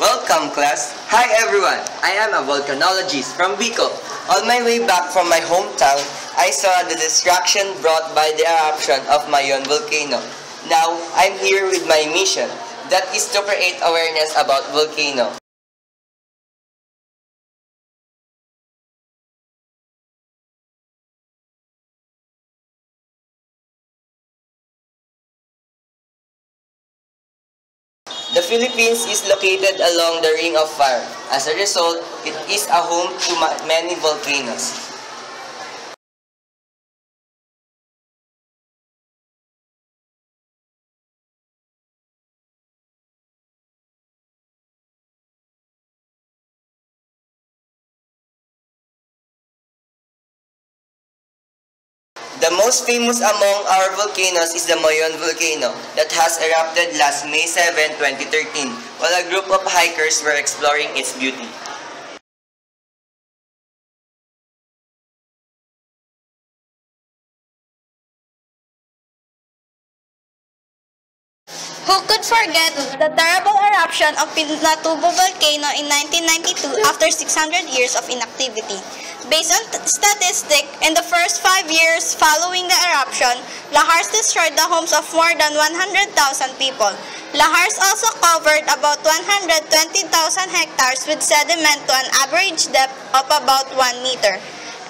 Welcome class! Hi everyone! I am a volcanologist from Bicol. On my way back from my hometown, I saw the destruction brought by the eruption of Mayon volcano. Now, I'm here with my mission, that is to create awareness about volcano. The Philippines is located along the Ring of Fire. As a result, it is a home to many volcanoes. The most famous among our volcanoes is the Mayon volcano that has erupted last May 7, 2013, while a group of hikers were exploring its beauty. Who could forget the terrible eruption of Pinatubo volcano in 1992 after 600 years of inactivity? Based on statistics, in the first 5 years following the eruption, lahars destroyed the homes of more than 100,000 people. Lahars also covered about 120,000 hectares with sediment to an average depth of about 1 meter.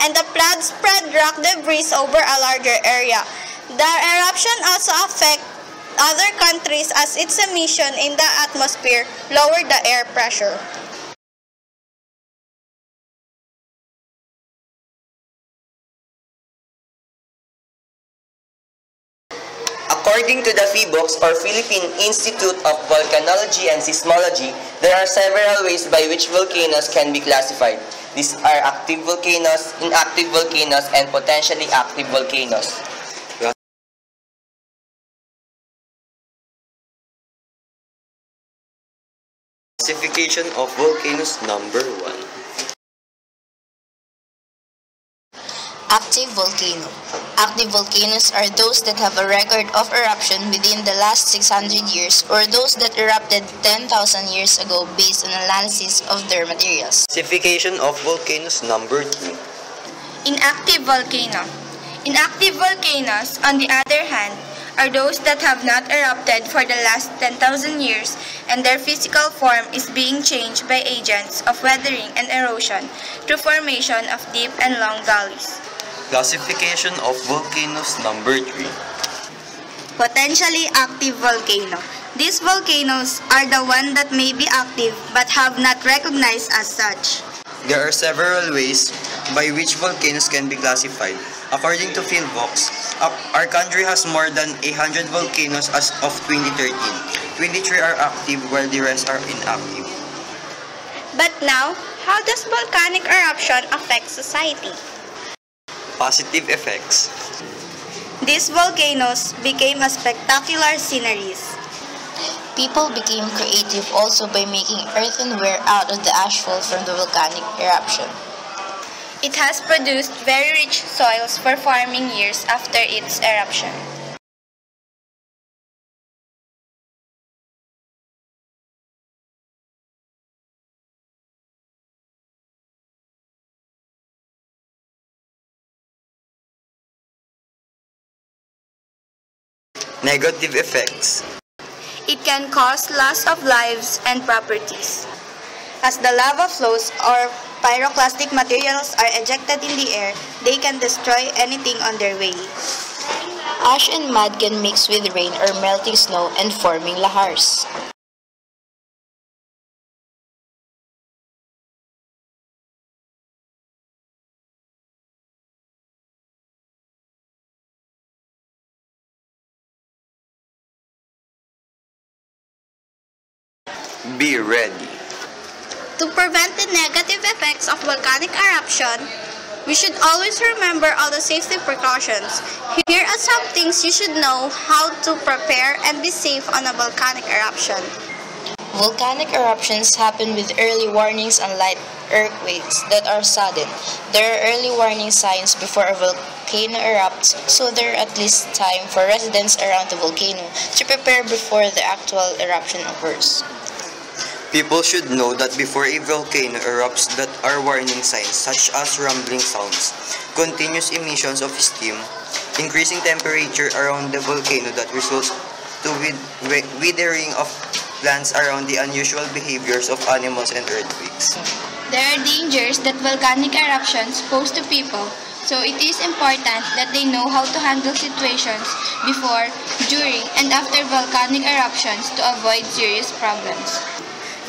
And the flood spread rock debris over a larger area. The eruption also affected other countries as its emission in the atmosphere lowered the air pressure. According to the PHIVOLCS or Philippine Institute of Volcanology and Seismology, there are several ways by which volcanoes can be classified. These are active volcanoes, inactive volcanoes, and potentially active volcanoes. Classification of volcanoes number 1. Active volcano. Active volcanoes are those that have a record of eruption within the last 600 years or those that erupted 10,000 years ago based on analysis of their materials. Classification of volcanoes number 2. Inactive volcano. Inactive volcanoes, on the other hand, are those that have not erupted for the last 10,000 years and their physical form is being changed by agents of weathering and erosion through formation of deep and long gullies. Classification of volcanoes number 3. Potentially active volcano. These volcanoes are the ones that may be active but have not recognized as such. There are several ways by which volcanoes can be classified. According to PHIVOLCS, our country has more than 100 volcanoes as of 2013. 23 are active while the rest are inactive. But now, how does volcanic eruption affect society? Positive effects. These volcanoes became a spectacular sceneries. People became creative also by making earthenware out of the ashfall from the volcanic eruption. It has produced very rich soils for farming years after its eruption. Negative effects. It can cause loss of lives and properties. As the lava flows or pyroclastic materials are ejected in the air, they can destroy anything on their way. Ash and mud can mix with rain or melting snow and forming lahars. Be ready. To prevent the negative effects of volcanic eruption, we should always remember all the safety precautions. Here are some things you should know how to prepare and be safe on a volcanic eruption. Volcanic eruptions happen with early warnings unlike earthquakes that are sudden. There are early warning signs before a volcano erupts, so there are at least time for residents around the volcano to prepare before the actual eruption occurs. People should know that before a volcano erupts that are warning signs such as rumbling sounds, continuous emissions of steam, increasing temperature around the volcano that results to withering of plants around the unusual behaviors of animals and earthquakes. There are dangers that volcanic eruptions pose to people, so it is important that they know how to handle situations before, during, and after volcanic eruptions to avoid serious problems.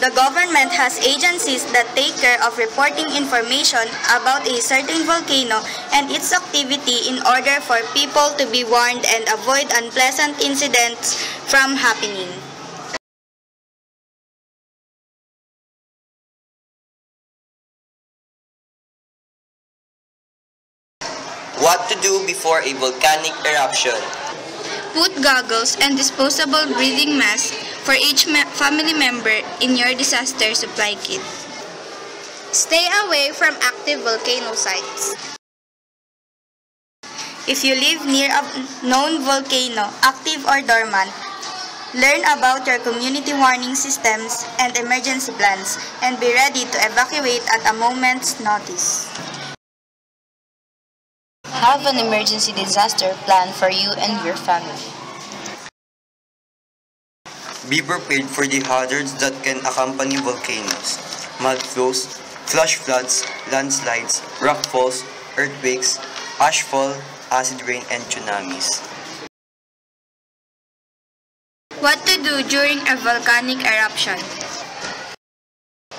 The government has agencies that take care of reporting information about a certain volcano and its activity in order for people to be warned and avoid unpleasant incidents from happening. What to do before a volcanic eruption? Put goggles and disposable breathing masks for each family member in your disaster supply kit. Stay away from active volcano sites. If you live near a known volcano, active or dormant, learn about your community warning systems and emergency plans and be ready to evacuate at a moment's notice. Have an emergency disaster plan for you and your family. Be prepared for the hazards that can accompany volcanoes: mud flows, flash floods, landslides, rock falls, earthquakes, ashfall, acid rain, and tsunamis. What to do during a volcanic eruption?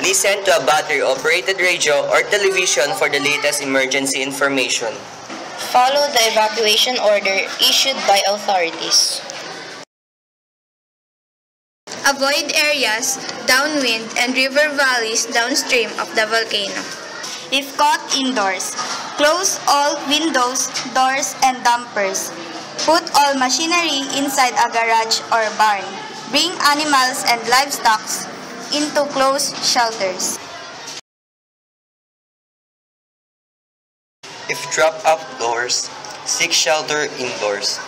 Listen to a battery-operated radio or television for the latest emergency information. Follow the evacuation order issued by authorities. Avoid areas downwind and river valleys downstream of the volcano. If caught indoors, close all windows, doors, and dampers. Put all machinery inside a garage or barn. Bring animals and livestock into closed shelters. If trapped outdoors, seek shelter indoors.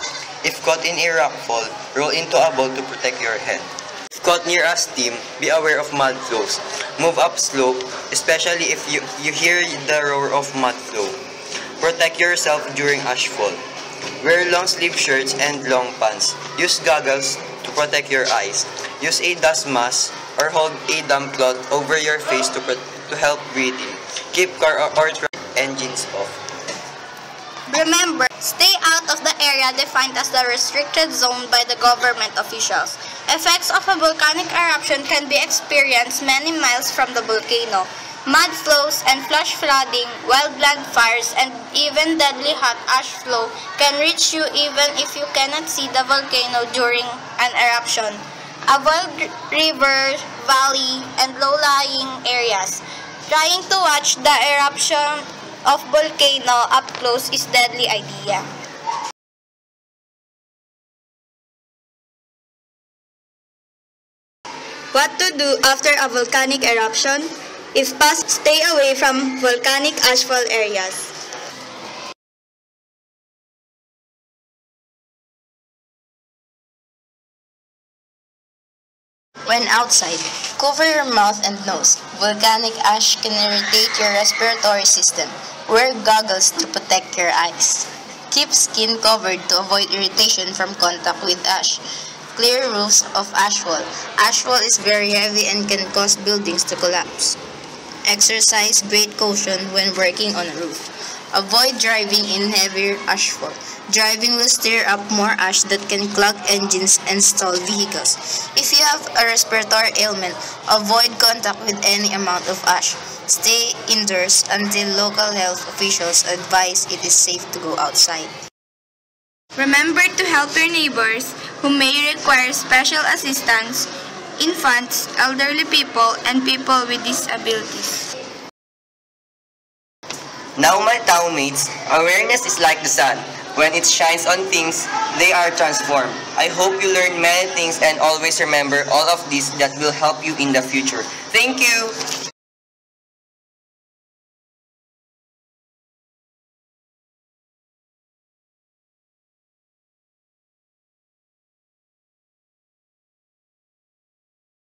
If caught in a rockfall, roll into a ball to protect your head. If caught near a stream, be aware of mud flows. Move up slope, especially if you hear the roar of mud flow. Protect yourself during ashfall. Wear long-sleeve shirts and long pants. Use goggles to protect your eyes. Use a dust mask or hold a damp cloth over your face to help breathing. Keep car or truck engines off. Remember, stay out of the area defined as the restricted zone by the government officials. Effects of a volcanic eruption can be experienced many miles from the volcano. Mud flows and flash flooding, wildland fires, and even deadly hot ash flow can reach you even if you cannot see the volcano during an eruption. Avoid river, valley, and low-lying areas. Trying to watch the eruption of volcano up close is deadly idea. What to do after a volcanic eruption? If possible, stay away from volcanic ashfall areas. When outside, cover your mouth and nose. Volcanic ash can irritate your respiratory system. Wear goggles to protect your eyes. Keep skin covered to avoid irritation from contact with ash. Clear roofs of ashfall. Ashfall is very heavy and can cause buildings to collapse. Exercise great caution when working on a roof. Avoid driving in heavier ashfall. Driving will stir up more ash that can clog engines and stall vehicles. If you have a respiratory ailment, avoid contact with any amount of ash. Stay indoors until local health officials advise it is safe to go outside. Remember to help your neighbors who may require special assistance, infants, elderly people, and people with disabilities. Now my townmates, awareness is like the sun. When it shines on things, they are transformed. I hope you learn many things and always remember all of this that will help you in the future. Thank you!